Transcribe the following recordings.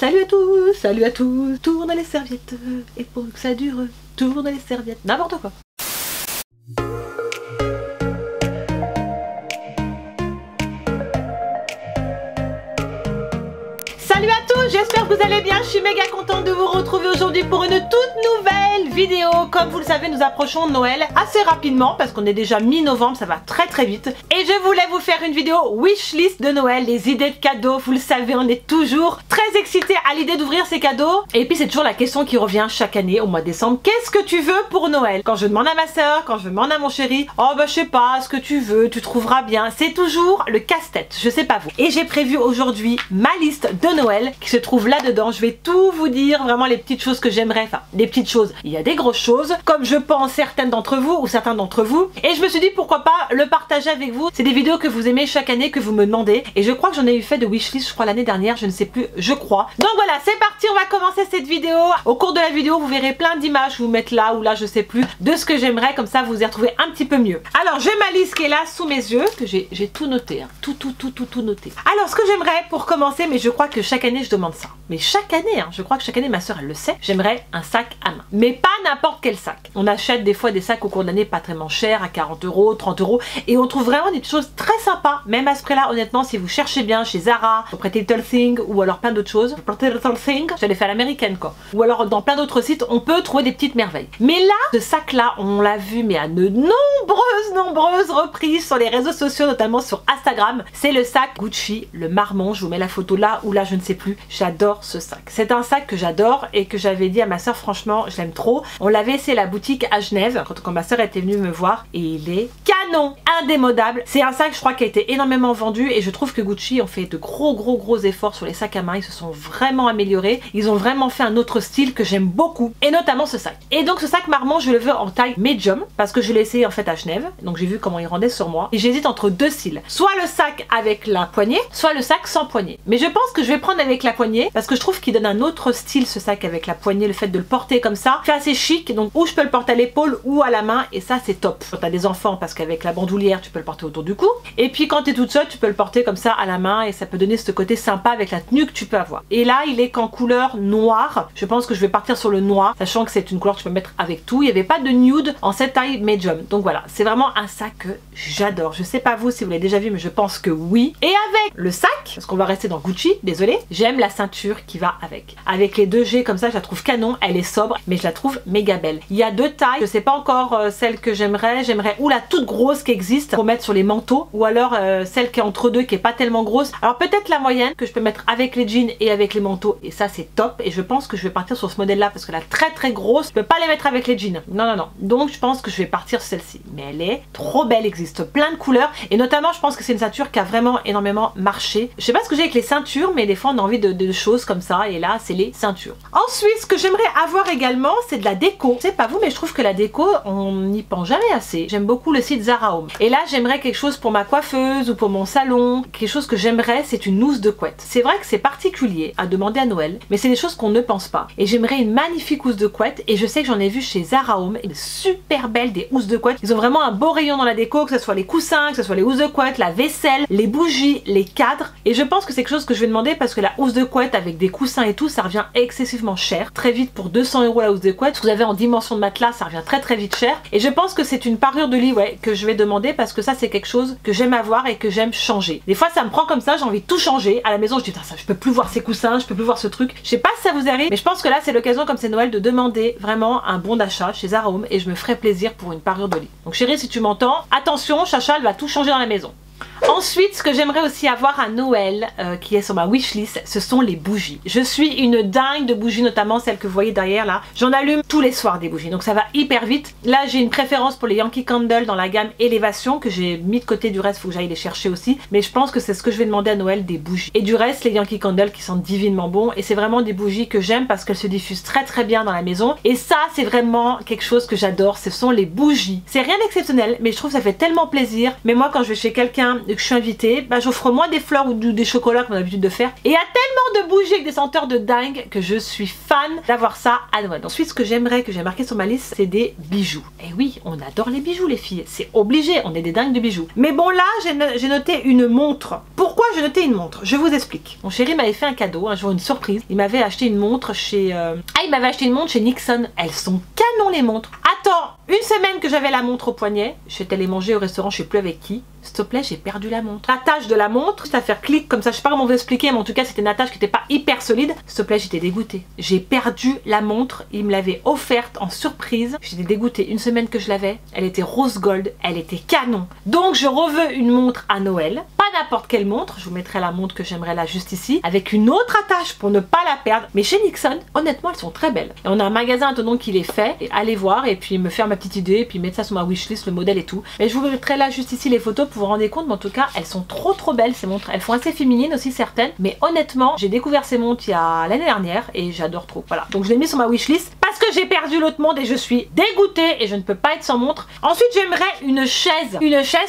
salut à tous, tourne les serviettes, et pour que ça dure, tourne les serviettes, n'importe quoi. Salut à tous, j'espère que vous allez bien, je suis méga contente de vous retrouver aujourd'hui pour une toute nouvelle vidéo. Comme vous le savez, nous approchons de Noël assez rapidement parce qu'on est déjà mi-novembre, ça va très vite. Et je voulais vous faire une vidéo wishlist de Noël, les idées de cadeaux. Vous le savez, on est toujours très excités à l'idée d'ouvrir ces cadeaux. Et puis c'est toujours la question qui revient chaque année au mois de décembre. Qu'est-ce que tu veux pour Noël? Quand je demande à ma soeur, quand je demande à mon chéri, oh bah je sais pas, ce que tu veux, tu trouveras bien. C'est toujours le casse-tête, je sais pas vous. Et j'ai prévu aujourd'hui ma liste de Noël qui se trouve là-dedans. Je vais tout vous dire, vraiment les petites choses que j'aimerais, enfin les petites choses, il y a des grosses choses, comme je pense certaines d'entre vous ou certains d'entre vous. Et je me suis dit pourquoi pas le partager avec vous. C'est des vidéos que vous aimez chaque année, que vous me demandez. Et je crois que j'en ai eu fait de wishlist, je crois l'année dernière, je ne sais plus, je crois. Donc voilà, c'est parti, on va commencer cette vidéo. Au cours de la vidéo, vous verrez plein d'images, je vous mettre là ou là, je sais plus, de ce que j'aimerais, comme ça vous y retrouvez un petit peu mieux. Alors j'ai ma liste qui est là sous mes yeux, que j'ai tout noté, hein. Tout noté. Alors ce que j'aimerais pour commencer, mais je crois que chaque année je demande ça. Mais chaque année, hein, je crois que chaque année ma soeur elle le sait, j'aimerais un sac à main. Mais pas n'importe quel sac. On achète des fois des sacs au cours de l'année pas tellement chers, à 40 €, 30 €, et on trouve vraiment des choses très sympas, même à ce prix-là. Honnêtement, si vous cherchez bien chez Zara, auprès de Little Thing ou alors plein d'autres choses, Little Thing, j'allais faire l'américaine quoi. Ou alors dans plein d'autres sites, on peut trouver des petites merveilles. Mais là, ce sac-là, on l'a vu mais à de nombreuses reprises sur les réseaux sociaux, notamment sur Instagram. C'est le sac Gucci, le marmon. Je vous mets la photo là ou là, je ne sais plus. J'adore ce sac. C'est un sac que j'adore et que j'avais dit à ma soeur, franchement, je l'aime trop. On l'avait essayé à la boutique à Genève quand ma soeur était venue me voir et il est canon, indémodable. C'est un sac, je crois, qui a été énormément vendu et je trouve que Gucci ont fait de gros efforts sur les sacs à main. Ils se sont vraiment améliorés. Ils ont vraiment fait un autre style que j'aime beaucoup et notamment ce sac. Et donc ce sac marmon, je le veux en taille medium parce que je l'ai essayé en fait à Genève. Donc j'ai vu comment il rendait sur moi et j'hésite entre deux styles. Soit le sac avec la poignée, soit le sac sans poignée. Mais je pense que je vais prendre avec la poignée parce que je trouve qu'il donne un autre style ce sac avec la poignée, le fait de le porter comme ça, fait assez chic. Donc ou je peux le porter à l'épaule ou à la main et ça c'est top. Quand t'as des enfants parce qu'avec la bandoulière tu peux le porter autour du cou. Et puis quand t'es toute seule tu peux le porter comme ça à la main et ça peut donner ce côté sympa avec la tenue que tu peux avoir. Et là il est qu'en couleur noire. Je pense que je vais partir sur le noir, sachant que c'est une couleur que tu peux mettre avec tout. Il n'y avait pas de nude en cette taille medium. Donc voilà, c'est vraiment un sac que j'adore. Je sais pas vous si vous l'avez déjà vu mais je pense que oui. Et avec le sac, parce qu'on va rester dans Gucci, désolé, j'aime la ceinture qui va avec. Avec les 2G comme ça, je la trouve canon, elle est sobre, mais je la trouve méga belle. Il y a deux tailles, je sais pas encore celle que j'aimerais ou la toute grosse qui existe pour mettre sur les manteaux, ou alors celle qui est entre deux qui est pas tellement grosse. Alors peut-être la moyenne que je peux mettre avec les jeans et avec les manteaux, et ça c'est top. Et je pense que je vais partir sur ce modèle là parce que la très grosse, je peux pas les mettre avec les jeans. Non. Donc je pense que je vais partir sur celle-ci. Mais elle est trop belle, il existe plein de couleurs et notamment je pense que c'est une ceinture qui a vraiment énormément marché. Je sais pas ce que j'ai avec les ceintures, mais des fois on a envie de choses comme ça et là c'est les ceintures. Ensuite ce que j'aimerais avoir également c'est de la déco. C'est pas vous mais je trouve que la déco on n'y pense jamais assez. J'aime beaucoup le site Zara Home et là j'aimerais quelque chose pour ma coiffeuse ou pour mon salon. Quelque chose que j'aimerais, c'est une housse de couette. C'est vrai que c'est particulier à demander à Noël, mais c'est des choses qu'on ne pense pas. Et j'aimerais une magnifique housse de couette et je sais que j'en ai vu chez Zara Home une super belle des housses de couette. Ils ont vraiment un beau rayon dans la déco, que ce soit les coussins, que ce soit les housses de couette, la vaisselle, les bougies, les cadres. Et je pense que c'est quelque chose que je vais demander parce que la housse de couette avec des coussins et tout, ça revient excessivement cher. Très vite pour 200 € la housse de couette. Si vous avez en dimension de matelas, ça revient très vite cher. Et je pense que c'est une parure de lit que je vais demander parce que ça c'est quelque chose que j'aime avoir et que j'aime changer. Des fois ça me prend comme ça, j'ai envie de tout changer. À la maison je dis ça, je peux plus voir ces coussins, je peux plus voir ce truc. Je sais pas si ça vous arrive, mais je pense que là c'est l'occasion comme c'est Noël de demander vraiment un bon d'achat chez Zara Home et je me ferai plaisir pour une parure de lit. Donc chérie si tu m'entends, attention, Chacha elle va tout changer dans la maison. Ensuite, ce que j'aimerais aussi avoir à Noël, qui est sur ma wishlist, ce sont les bougies. Je suis une dingue de bougies, notamment celles que vous voyez derrière là. J'en allume tous les soirs des bougies, donc ça va hyper vite. Là, j'ai une préférence pour les Yankee Candle dans la gamme Élévation, que j'ai mis de côté. Du reste, il faut que j'aille les chercher aussi. Mais je pense que c'est ce que je vais demander à Noël, des bougies. Et du reste, les Yankee Candle qui sentent divinement bon. Et c'est vraiment des bougies que j'aime parce qu'elles se diffusent très bien dans la maison. Et ça, c'est vraiment quelque chose que j'adore. Ce sont les bougies. C'est rien d'exceptionnel, mais je trouve que ça fait tellement plaisir. Mais moi, quand je vais chez quelqu'un et que je suis invitée, bah, j'offre moins des fleurs ou des chocolats qu'on a l'habitude de faire. Et il y a tellement de bougies avec des senteurs de dingue que je suis fan d'avoir ça à Noël. Ensuite, ce que j'aimerais, que j'ai marqué sur ma liste, c'est des bijoux. Et oui, on adore les bijoux les filles, c'est obligé, on est des dingues de bijoux. Mais bon là, j'ai noté une montre. Pourquoi j'ai noté une montre? Je vous explique. Mon chéri m'avait fait un cadeau, un jour une surprise. Il m'avait acheté une montre chez... il m'avait acheté une montre chez Nixon. Elles sont canon les montres. Attends, une semaine que j'avais la montre au poignet, j'étais allée manger au restaurant, je sais plus avec qui. S'il te plaît, j'ai perdu la montre. L'attache de la montre, c'est à faire clic comme ça, je sais pas comment vous expliquer, mais en tout cas c'était une attache qui n'était pas hyper solide. S'il te plaît, j'étais dégoûtée. J'ai perdu la montre, il me l'avait offerte en surprise. J'étais dégoûtée, une semaine que je l'avais, elle était rose gold, elle était canon. Donc je reveux une montre à Noël, pas n'importe quelle montre, je vous mettrai la montre que j'aimerais là juste ici, avec une autre attache pour ne pas la perdre. Mais chez Nixon, honnêtement, elles sont très belles. Et on a un magasin à qui les fait, et allez voir et puis me faire ma petite idée, et puis mettre ça sur ma wishlist, le modèle et tout. Mais je vous mettrai là juste ici les photos pour vous rendre compte, mais en tout cas elles sont trop belles ces montres. Elles font assez féminines aussi certaines, mais honnêtement j'ai découvert ces montres il y a l'année dernière et j'adore trop. Voilà, donc je l'ai mis sur ma wishlist parce que j'ai perdu l'autre montre et je suis dégoûtée et je ne peux pas être sans montre. Ensuite j'aimerais une chaise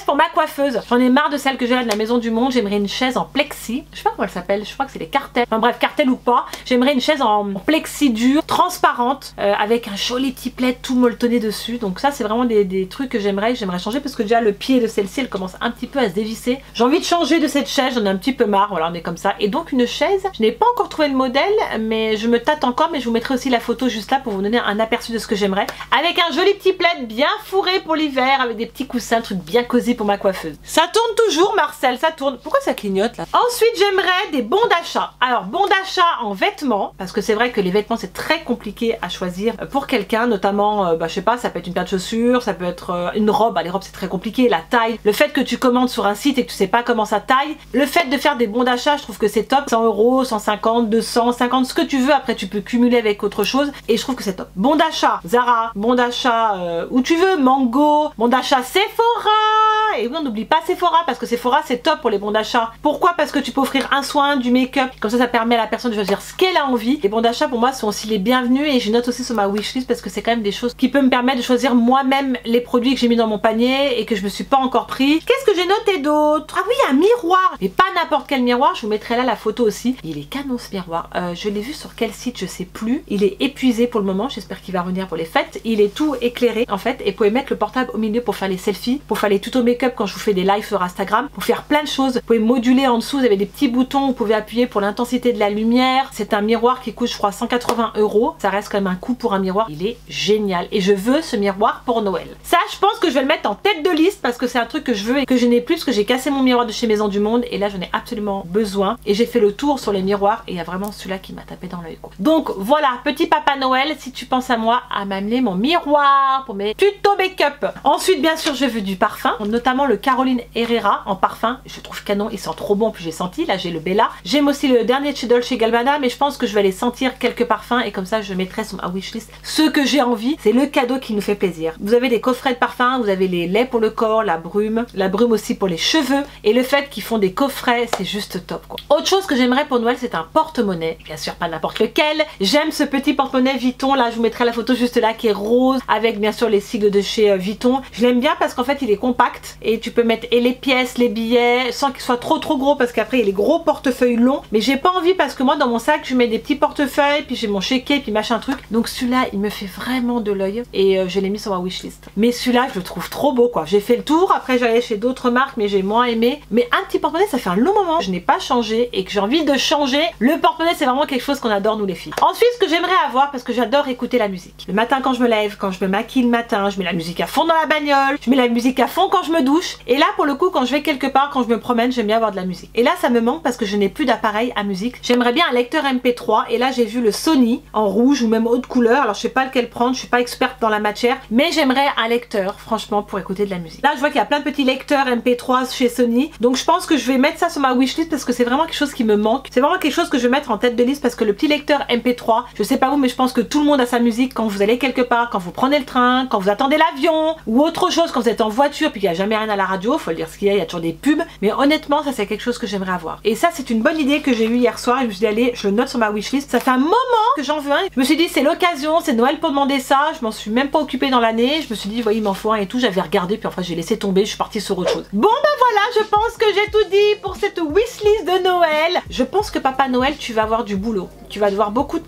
pour ma coiffeuse. J'en ai marre de celle que j'ai là de la Maison du Monde. J'aimerais une chaise en plexi, je sais pas comment elle s'appelle, je crois que c'est les cartels, enfin bref, cartel ou pas. J'aimerais une chaise en plexi dur, transparente, avec un joli petit plaid tout molletonné dessus. Donc ça c'est vraiment des trucs que j'aimerais changer parce que déjà le pied de celle-ci elle commence un petit peu à se dévisser. J'ai envie de changer de cette chaise, j'en ai un petit peu marre, voilà on est comme ça. Et donc une chaise, je n'ai pas encore trouvé le modèle mais je me tâte encore, mais je vous mettrai aussi la photo juste là pour vous donner un aperçu de ce que j'aimerais. Avec un joli petit plaid bien fourré pour l'hiver, avec des petits coussins, un truc bien cosy pour ma coiffeuse. Ça tourne toujours Marcel, ça tourne. Pourquoi ça clignote là? Ensuite j'aimerais des bons d'achat. Alors bons d'achat en vêtements, parce que c'est vrai que les vêtements c'est très compliqué à choisir pour quelqu'un, notamment je sais pas, ça peut être une paire de chaussures, ça peut être une robe. Les robes c'est très compliqué, la taille, le fait que tu commandes sur un site et que tu sais pas comment ça taille, le fait de faire des bons d'achat, je trouve que c'est top. 100 €, 150, 250, ce que tu veux, après tu peux cumuler avec autre chose et je trouve que c'est top. Bon d'achat Zara, bon d'achat où tu veux, Mango, bon d'achat Sephora. Et oui, on n'oublie pas Sephora parce que Sephora c'est top pour les bons d'achat. Pourquoi? Parce que tu peux offrir un soin, du make-up, comme ça permet à la personne de choisir ce qu'elle a envie. Les bons d'achat pour moi sont aussi les bienvenus et je note aussi sur ma wishlist parce que c'est quand même des choses qui peuvent me permettre de choisir moi-même les produits que j'ai mis dans mon panier et que je me suis pas encore pris. Qu'est-ce que j'ai noté d'autre? Ah oui, un miroir, mais pas n'importe quel miroir, je vous mettrai là la photo aussi. Il est canon ce miroir, je l'ai vu sur quel site je sais plus, il est épuisé pour le moment, j'espère qu'il va revenir pour les fêtes. Il est tout éclairé en fait et vous pouvez mettre le portable au milieu pour faire les selfies, pour faire les tutos make-up quand je vous fais des lives sur Instagram, pour faire plein de choses. Vous pouvez moduler en dessous, vous avez des petits boutons, vous pouvez appuyer pour l'intensité de la lumière. C'est un miroir qui coûte je crois 180 €, ça reste quand même un coût pour un miroir. Il est génial et je veux ce miroir pour Noël. Ça je pense que je vais le mettre en tête de liste parce que c'est un truc que je veux et que je n'ai plus parce que j'ai cassé mon miroir de chez Maison du Monde et là j'en ai absolument besoin et j'ai fait le tour sur les miroirs et il y a vraiment celui-là qui m'a tapé dans l'œil. Donc voilà, petit papa Noël, si tu penses à moi, à m'amener mon miroir pour mes tutos make-up. Ensuite bien sûr je veux du parfum, notamment le Caroline Herrera en parfum, je trouve canon, il sent trop bon, puis j'ai senti, là j'ai le Bella. J'aime aussi le dernier chez Dolce & Gabbana mais je pense que je vais aller sentir quelques parfums et comme ça je mettrai sur ma wishlist ce que j'ai envie. C'est le cadeau qui nous fait plaisir. Vous avez des coffrets de parfums, vous avez les laits pour le corps, la brume aussi pour les cheveux et le fait qu'ils font des coffrets c'est juste top quoi. Autre chose que j'aimerais pour Noël c'est un porte-monnaie, bien sûr pas n'importe lequel. J'aime ce petit porte-monnaie Vuitton, là je vous mettrai la photo juste là qui est rose avec bien sûr les sigles de chez Vuitton. Je l'aime bien parce qu'en fait il est compact et tu peux mettre et les pièces, les billets sans qu'il soit trop gros parce qu'après il y a les gros portefeuilles longs, mais j'ai pas envie parce que moi dans mon sac je mets des petits portefeuilles puis j'ai mon chéquier puis machin truc, donc celui-là il me fait vraiment de l'œil et je l'ai mis sur ma wishlist. Mais celui-là je le trouve trop beau quoi. J'ai fait le tour, après j'allais chez d'autres marques mais j'ai moins aimé, mais un petit porte-monnaie ça fait un long moment je n'ai pas changé et que j'ai envie de changer. Le porte-monnaie c'est vraiment quelque chose qu'on adore nous les filles. Ensuite ce que j'aimerais avoir, parce que j'adore écouter la musique, le matin quand je me lève, quand je me maquille le matin, je mets la musique à fond dans la bagnole, je mets la musique à fond quand je me douche et là pour le coup quand je vais quelque part, quand je me promène, j'aime bien avoir de la musique. Et là ça me manque parce que je n'ai plus d'appareil à musique. J'aimerais bien un lecteur MP3 et là j'ai vu le Sony en rouge ou même autre couleur, alors je sais pas lequel prendre, je suis pas experte dans la matière, mais j'aimerais un lecteur franchement pour écouter de la musique. Là je vois qu'il y a plein de petits lecteurs MP3 chez Sony, donc je pense que je vais mettre ça sur ma wishlist parce que c'est vraiment quelque chose qui me manque. C'est vraiment quelque chose que je vais mettre en tête de liste parce que le petit lecteur MP3, je sais pas vous mais je pense que tout le monde a sa musique quand vous allez quelque part, quand vous prenez le train, quand vous attendez l'avion ou autre chose, quand vous êtes en voiture puis qu'il n'y a jamais rien à la radio, faut le dire ce qu'il y a toujours des pubs, mais honnêtement ça c'est quelque chose que j'aimerais avoir. Et ça c'est une bonne idée que j'ai eue hier soir et je me suis dit allez, je le note sur ma wishlist. Ça fait un moment que j'en veux un. Je me suis dit c'est l'occasion, c'est Noël pour demander ça, je m'en suis même pas occupée dans l'année. Je me suis dit voyez il m'en faut un et tout, j'avais regardé puis enfin j'ai laissé tomber, je suis partie sur autre chose. Bon ben voilà, je pense que j'ai tout dit pour cette wishlist de Noël. Je pense que Papa Noël tu vas avoir du boulot. Tu vas devoir beaucoup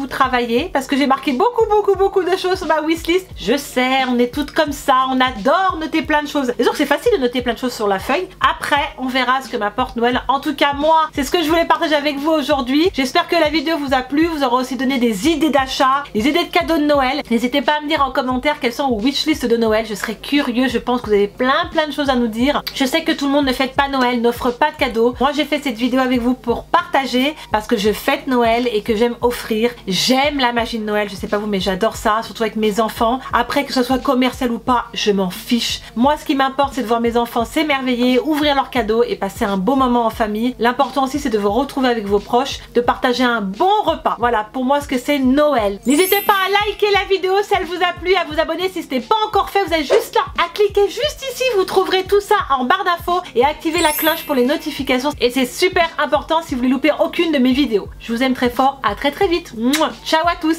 travailler parce que j'ai marqué beaucoup de choses sur ma wishlist. Je sais, on est toutes comme ça, on adore noter plein de choses. C'est sûr que c'est facile de noter plein de choses sur la feuille. Après, on verra ce que m'apporte Noël. En tout cas, moi, c'est ce que je voulais partager avec vous aujourd'hui. J'espère que la vidéo vous a plu. Vous aurez aussi donné des idées d'achat, des idées de cadeaux de Noël. N'hésitez pas à me dire en commentaire quelles sont vos wishlists de Noël. Je serais curieux. Je pense que vous avez plein de choses à nous dire. Je sais que tout le monde ne fête pas Noël, n'offre pas de cadeaux. Moi, j'ai fait cette vidéo avec vous pour partager parce que je fête Noël et que j'aime offrir. J'aime la magie de Noël. Je sais pas vous, mais j'adore ça, surtout avec mes enfants. Après, que ce soit commercial ou pas, je m'en fiche. Moi, ce qui m'importe, c'est de voir mes enfants s'émerveiller, ouvrir leurs cadeaux et passer un beau moment en famille. L'important aussi, c'est de vous retrouver avec vos proches, de partager un bon repas. Voilà, pour moi, ce que c'est Noël. N'hésitez pas à liker la vidéo si elle vous a plu, à vous abonner si ce n'est pas encore fait. Vous avez juste là à cliquer juste ici. Vous trouverez tout ça en barre d'infos et activer la cloche pour les notifications. Et c'est super important si vous voulez louper aucune de mes vidéos. Je vous aime très fort. À très vite. Mouah. Ciao à tous.